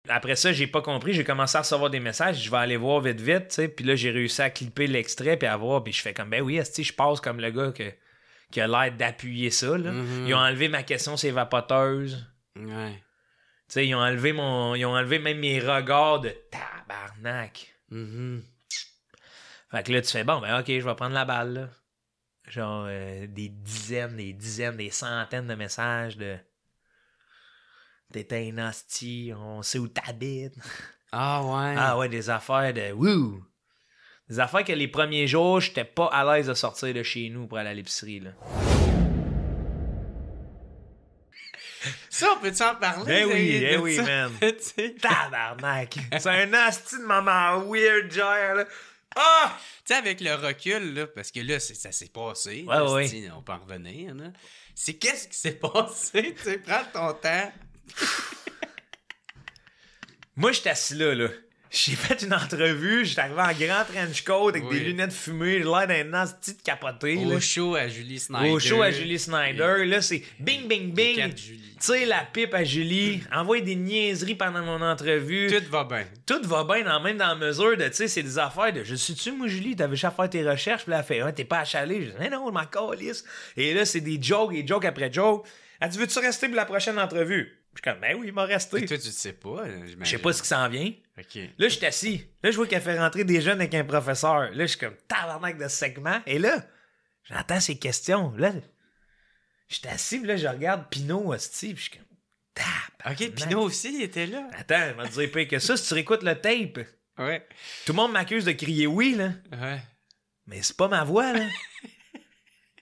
après ça, j'ai pas compris. J'ai commencé à recevoir des messages. Je vais aller voir vite, tu sais. Puis là, j'ai réussi à clipper l'extrait puis à voir. Puis je fais comme, ben oui, esti, je passe comme le gars qui a l'air d'appuyer ça, là. Ils ont enlevé ma question, c'est vapoteuse. Ouais. Tu sais, ils ont enlevé même mes regards de tabarnak. Fait que là, tu fais, bon, ben ok, je vais prendre la balle, là. Genre, des dizaines, des centaines de messages de... T'es un hostie, on sait où t'habites. Ah ouais. Ah ouais, des affaires de... Wouh! Des affaires que les premiers jours, j'étais pas à l'aise de sortir de chez nous pour aller à l'épicerie, là. Ça, on peut-tu en parler? Ben oui, man. Tabarnak! C'est un hostie de maman weird, genre, là. Ah! Tu sais, avec le recul, là, parce que là, ça s'est passé. Ouais, là, ouais. on peut en revenir. Là. C'est qu'est-ce qui s'est passé? Tu sais, prends ton temps. Moi, j'étais assis là. J'ai fait une entrevue, j'étais arrivé en grand trench coat avec des lunettes fumées, j'ai l'air d'un hostie de capoté. Au show à Julie Snyder. Là, c'est bing, bing, bing. Tu sais, la pipe à Julie, envoie des niaiseries pendant mon entrevue. Tout va bien. Tout va bien, même dans la mesure de, tu sais, c'est des affaires de, je suis-tu, moi, Julie, t'avais juste à faire tes recherches, puis là, elle fait, ouais, t'es pas achalé. Je dis, mais non, je m'en calisse. Et là, c'est des jokes, et joke après joke. Elle dit, veux-tu rester pour la prochaine entrevue? Je suis comme, ben oui, il m'a resté. Et toi, tu le sais pas, j'imagine. Je sais pas ce qui s'en vient. OK. Là, je suis assis. Là, je vois qu'elle fait rentrer des jeunes avec un professeur. Là, je suis comme tabarnak de segment. Et là, j'entends ces questions. Là, je suis assis, puis là, je regarde Pinot, hostie, puis je suis comme tabarnak. OK, Pinot aussi, il était là. Attends, elle m'a dit pire que ça, si tu réécoutes le tape. Ouais. Tout le monde m'accuse de crier oui, là. Ouais. Mais c'est pas ma voix, là.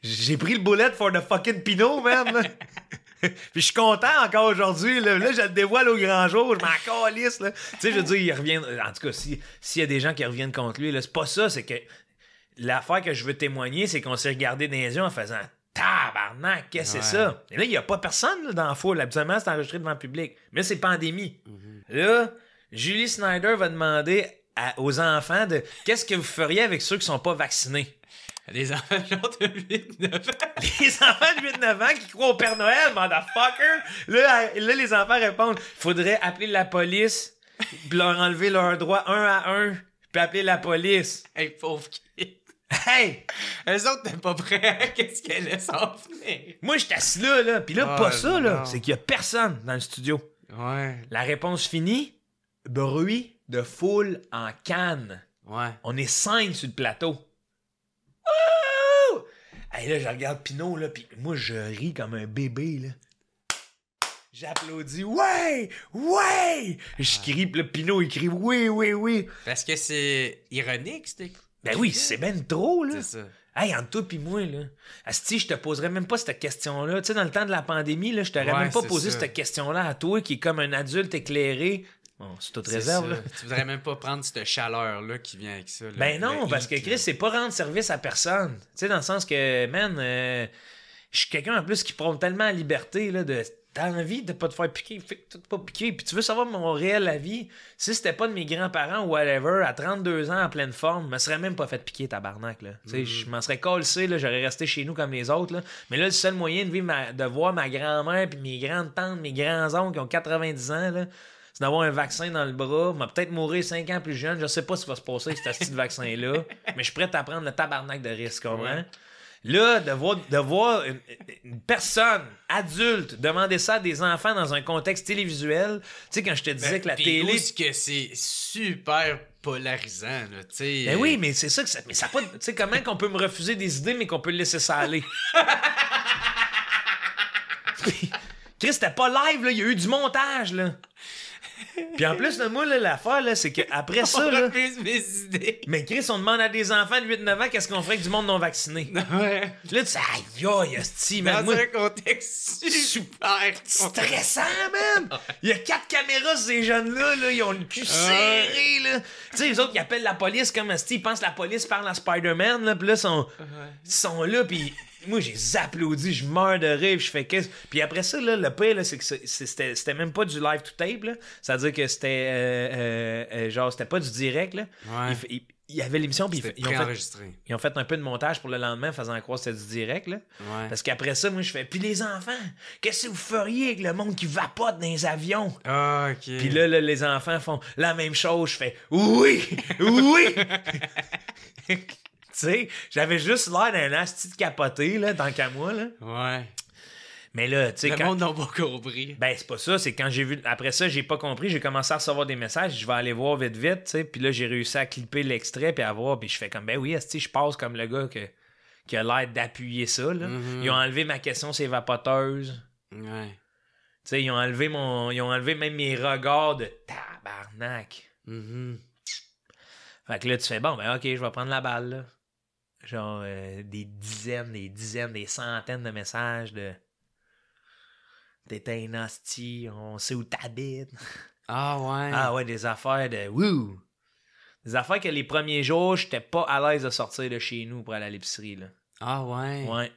J'ai pris le bullet for the fucking Pinot, man, là. Puis je suis content encore aujourd'hui. Là, je le dévoile au grand jour. Je m'en calisse. Tu sais, je veux dire, il revient. En tout cas, s'il y a des gens qui reviennent contre lui, là, c'est pas ça. C'est que l'affaire que je veux témoigner, c'est qu'on s'est regardé dans les yeux en faisant tabarnak, qu'est-ce que c'est ça? Et là, il n'y a pas personne là, dans la foule. Habituellement, c'est enregistré devant le public. Mais là, c'est pandémie. Là, Julie Snyder va demander aux enfants de qu'est-ce que vous feriez avec ceux qui sont pas vaccinés? Les enfants genre de 8-9 ans. Les enfants de 8-9 ans qui croient au Père Noël, motherfucker! Là, les enfants répondent, faudrait appeler la police, puis leur enlever leurs droits un à un, puis appeler la police. Hey, pauvre kid. Hey! Eux autres, t'es pas prêt. Qu'est-ce qu'elle laisse en venir? Moi, j'étais assis là. Puis là, pas ça, là. C'est qu'il y a personne dans le studio. Ouais. La réponse finie, bruit de foule en canne. Ouais. On est 5 sur le plateau. Hey, là, je regarde Pinot, là, pis moi, je ris comme un bébé, là. J'applaudis, ouais! Je crie, pis là, Pinot, il crie, oui. Parce que c'est ironique, c'était... Ben oui, c'est ben trop, là. C'est ça. Hey, entre toi pis moi, là, asti, je te poserais même pas cette question-là. Tu sais, dans le temps de la pandémie, là, je t'aurais même pas posé cette question-là à toi, qui est comme un adulte éclairé. Bon, c'est toute réserve, là. Tu voudrais même pas prendre cette chaleur-là qui vient avec ça. Là, ben non, parce que Chris, c'est pas rendre service à personne. Tu sais, dans le sens que, man, je suis quelqu'un en plus qui prône tellement la liberté, là, de. T'as envie de pas te faire piquer, fais que tu te pas piquer. Puis tu veux savoir mon réel avis, si c'était pas de mes grands-parents ou whatever, à 32 ans en pleine forme, je me serais même pas fait piquer, tabarnak, là. Tu sais, je m'en serais calcé, là, j'aurais resté chez nous comme les autres, là. Mais là, le seul moyen de vivre de voir ma grand-mère puis mes grandes-tantes, mes grands-oncles qui ont 90 ans, là, c'est d'avoir un vaccin dans le bras, m'a peut-être mourir 5 ans plus jeune, je sais pas ce qui va se passer avec ce petit vaccin-là, mais je suis prêt à prendre le tabarnak de risque, comprends? Ouais. Là, de voir une personne adulte demander ça à des enfants dans un contexte télévisuel, tu sais, quand je te disais que la télé... Parce que c'est super polarisant, là, tu sais... Ben oui, mais c'est ça que ça... Mais ça pas... Tu sais, comment qu'on peut me refuser des idées, mais qu'on peut laisser ça aller? Chris, c'était pas live, là, il y a eu du montage, là. Puis en plus de moi, là, l'affaire, là, c'est qu'après ça, là... mes idées. Mais Chris, on demande à des enfants de 8-9 ans qu'est-ce qu'on ferait avec du monde non vacciné. Ouais. Là, tu sais, aïe, hostie, man. Dans un contexte super stressant, man. Il y a 4 caméras, ces jeunes-là, là, ils ont le cul serré, là. Tu sais, les autres, ils appellent la police comme hostie, ils pensent que la police parle à Spider-Man, là, puis là, ils sont là, puis... Moi, j'ai applaudi, je meurs de rire, je fais qu'est-ce. Puis après ça, là, le pire, là, c'est que c'était même pas du live to tape, là. C'est-à-dire que c'était genre, c'était pas du direct, là. Ouais. il y avait l'émission, puis ils ont fait un peu de montage pour le lendemain, faisant croire que c'était du direct, là. Ouais. Parce qu'après ça, moi, je fais, puis les enfants, qu'est-ce que vous feriez avec le monde qui vapote dans les avions? Ah, OK. Puis là, les enfants font la même chose, je fais, oui, oui! Tu sais, j'avais juste l'air d'un asti de capoté, là, tant qu'à moi, là. Ouais. Mais là, tu sais, Le monde n'a pas compris. Ben, c'est pas ça, c'est quand j'ai vu... Après ça, j'ai pas compris, j'ai commencé à recevoir des messages, je vais aller voir vite, tu sais, puis là, j'ai réussi à clipper l'extrait, puis à voir, puis je fais comme, ben oui, asti, je passe comme le gars qui a l'air d'appuyer ça, là. Mm-hmm. Ils ont enlevé ma question, c'est vapoteuse. Ouais. Tu sais, ils ont enlevé même mes regards de tabarnak. Mm-hmm. Fait que là, tu fais, bon, ben ok, je vais prendre la balle, là. Genre, des dizaines, des centaines de messages de... T'es un hostie, on sait où t'habites. Ah ouais. Ah ouais, des affaires de... Wouh! Des affaires que les premiers jours, j'étais pas à l'aise de sortir de chez nous pour aller à l'épicerie, là. Ah ouais. Ouais.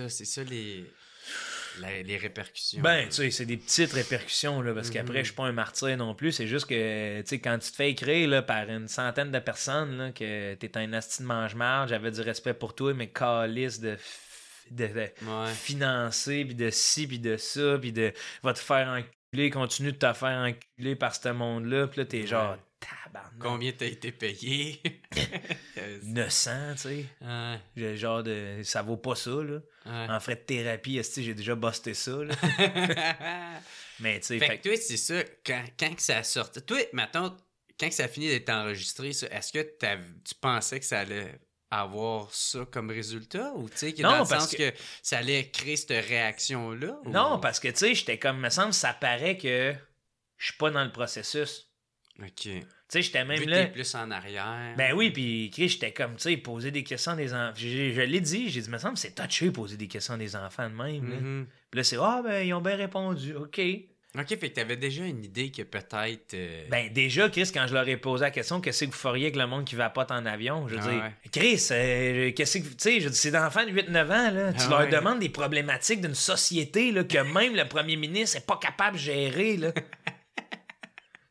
C'est ça les répercussions. Ben, tu sais, c'est des petites répercussions, là, parce qu'après, je suis pas un martyr non plus. C'est juste que, tu sais, quand tu te fais écrire, là, par une centaine de personnes, là, que t'es un asti de mange-marde, j'avais du respect pour toi, mais calice de financer, puis de ci, puis de ça, puis de va te faire enculer, continue de te faire enculer par ce monde-là, puis là, t'es genre, tabarnak. Combien t'as été payé? 900, tu sais. Ouais. Genre de... Ça vaut pas ça, là. Ouais. En frais de thérapie, esti, j'ai déjà busté ça, là. Mais, tu sais... Fait que toi, c'est ça, quand que ça a sorti... Toi, maintenant, quand que ça a fini d'être enregistré, ça, est-ce que tu pensais que ça allait avoir ça comme résultat? Ou, tu sais, dans le sens que ça allait créer cette réaction-là? Ou... Non, parce que, tu sais, j'étais comme... Me semble, ça paraît que je suis pas dans le processus. OK. Tu sais, j'étais même vu là... t'es plus en arrière. Ben oui, puis Chris, j'étais comme, tu sais, poser des questions à des enfants. Je l'ai dit, j'ai dit, me semble, c'est touché poser des questions à des enfants de même. Là. Mm-hmm. Puis là, c'est, ah, ben, ils ont bien répondu, OK. OK, fait que t'avais déjà une idée que peut-être... Ben, déjà, Chris, quand je leur ai posé la question, qu'est-ce que vous feriez avec le monde qui vapote en avion? Je veux dire, Chris, qu'est-ce que... Tu sais, c'est des enfants de 8-9 ans, là. Tu leur demandes des problématiques d'une société, là, que même le premier ministre n'est pas capable de gérer, là.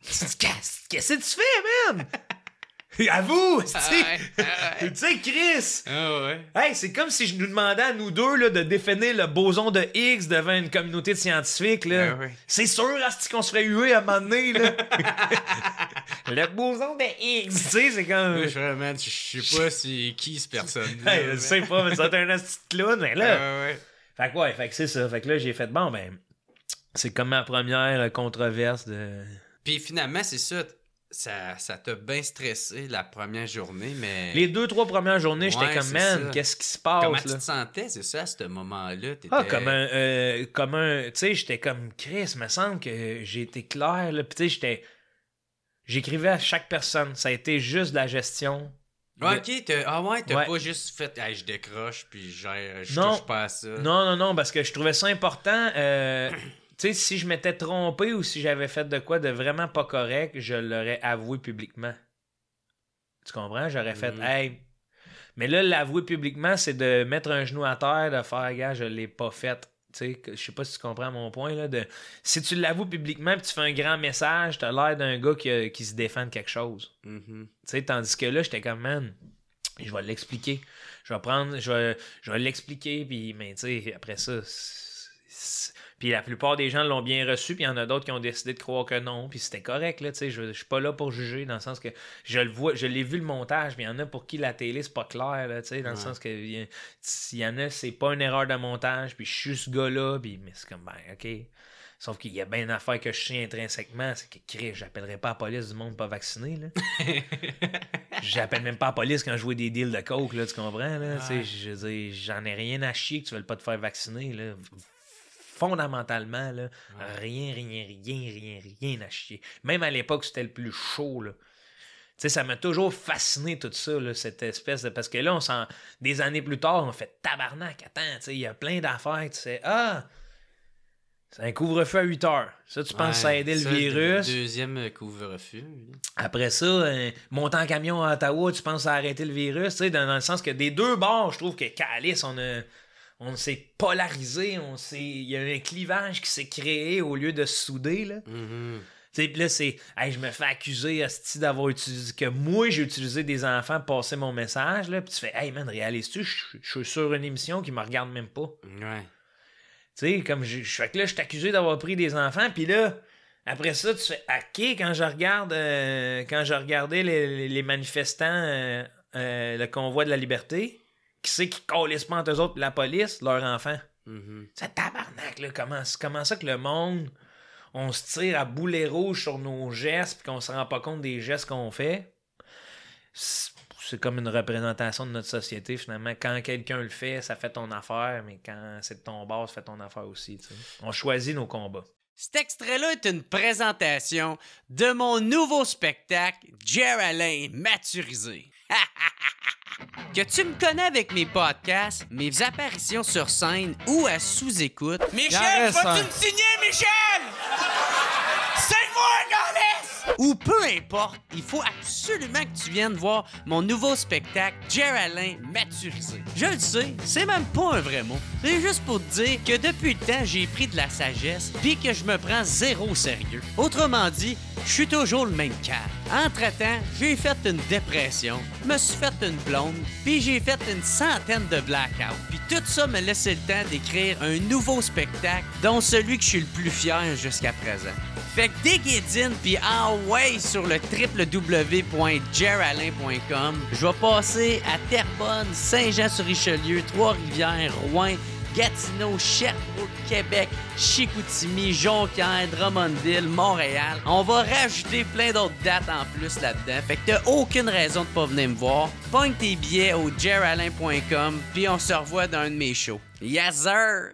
Qu'est-ce que tu fais, man? Avoue, tu sais, Chris. Ah ouais. Hey, c'est comme si je nous demandais à nous deux là, de définir le boson de Higgs devant une communauté de scientifiques. Là. Ah ouais. C'est sûr qu'on se ferait huer à un moment donné. Là. Le boson de Higgs, tu sais, c'est comme... Je sais pas c'est qui cette personne. Hey, je sais pas, mais ça un asti de clown, mais là... ouais. Fait que ouais, fait que c'est ça. Fait que là, j'ai fait, bon, ben... C'est comme ma première controverse de... Puis finalement, c'est ça... Ça t'a bien stressé la première journée, mais... Les 2-3 premières journées, j'étais comme, man, qu'est-ce qui se passe? Comment là? tu te sentais, c'est ça, à ce moment-là? T'étais... Ah, comme un... Tu sais, j'étais comme, Chris, me semble que j'ai été clair, là. Puis tu sais, j'écrivais à chaque personne. Ça a été juste de la gestion. OK, t'as pas juste fait hey, je décroche, puis je touche pas à ça. Non, parce que je trouvais ça important... Tu sais, si je m'étais trompé ou si j'avais fait de quoi de vraiment pas correct, je l'aurais avoué publiquement. Tu comprends? J'aurais fait « Hey... » Mais là, l'avouer publiquement, c'est de mettre un genou à terre, de faire « Gars, je l'ai pas fait. » Tu sais, je sais pas si tu comprends mon point, là. Si tu l'avoues publiquement et tu fais un grand message, t'as l'air d'un gars qui se défend de quelque chose. Mm-hmm. Tu sais, tandis que là, j'étais comme « Man, je vais l'expliquer. Je vais l'expliquer, puis, mais tu sais, après ça... Puis la plupart des gens l'ont bien reçu, puis il y en a d'autres qui ont décidé de croire que non, puis c'était correct, là, tu sais, je suis pas là pour juger, dans le sens que je l'ai vu le montage, mais il y en a pour qui la télé, c'est pas clair, là, tu sais, dans le sens que il y en a, c'est pas une erreur de montage, puis je suis ce gars-là, puis mais c'est comme, ben, OK. Sauf qu'il y a bien une affaire que je sais intrinsèquement, c'est que, Chris, j'appellerais pas la police du monde pas vacciné, là. J'appelle même pas la police quand je vois des deals de coke, là, tu comprends, là, tu sais, je veux dire, j'en ai rien à chier que tu veuilles pas te faire vacciner, là. Fondamentalement, là, rien à chier. Même à l'époque, c'était le plus chaud, là. Tu sais, ça m'a toujours fasciné tout ça, là, cette espèce de... Parce que là, des années plus tard, on fait tabarnak, attends, tu sais, il y a plein d'affaires, tu sais, c'est un couvre-feu à 8 heures. Ça, tu penses que ça a aidé le virus? Deuxième couvre-feu. Après ça, monter en camion à Ottawa, tu penses que ça a arrêté le virus, tu sais, dans le sens que des deux bords, je trouve que Calice, on s'est polarisé, il y a un clivage qui s'est créé au lieu de se souder, là. Mm-hmm. Puis là, c'est, hey, je me fais accuser asti, d'avoir utilisé, que moi, j'ai utilisé des enfants pour passer mon message, là, puis tu fais, hey man, réalises-tu, je suis sur une émission qui me regarde même pas. Ouais. Tu sais, comme fait que là, je suis accusé d'avoir pris des enfants, puis là, après ça, tu fais, OK, quand je regardais les manifestants, le convoi de la liberté, qui c'est qui calisse pas entre eux autres, la police, leurs enfants. C'est tabarnak, là, comment ça que le monde, on se tire à boulet rouge sur nos gestes, puis qu'on se rend pas compte des gestes qu'on fait. C'est comme une représentation de notre société, finalement. Quand quelqu'un le fait, ça fait ton affaire, mais quand c'est de ton bord, ça fait ton affaire aussi. T'sais. On choisit nos combats. Cet extrait-là est une présentation de mon nouveau spectacle, Jer Alain Maturisé. Que tu me connais avec mes podcasts, mes apparitions sur scène ou à sous-écoute. Michel, vas-tu me signer, Michel? Signe-moi, Gaulis! Ou peu importe, il faut absolument que tu viennes voir mon nouveau spectacle, Jer Alain Maturisé. Je le sais, c'est même pas un vrai mot. C'est juste pour te dire que depuis le temps, j'ai pris de la sagesse pis que je me prends zéro au sérieux. Autrement dit, je suis toujours le même cas. Entre-temps, j'ai fait une dépression, me suis fait une blonde, puis j'ai fait une centaine de blackouts. Puis tout ça me laissait le temps d'écrire un nouveau spectacle, dont celui que je suis le plus fier jusqu'à présent. Fait que déguédine puis ouais sur le www.jeralain.com. Je vais passer à Terrebonne, Saint-Jean-sur-Richelieu, Trois-Rivières, Rouen, Gatineau, Sherbrooke, Québec, Chicoutimi, Jonquière, Drummondville, Montréal. On va rajouter plein d'autres dates en plus là-dedans. Fait que t'as aucune raison de pas venir me voir. Pogne tes billets au jeralain.com puis on se revoit dans un de mes shows. Yes sir!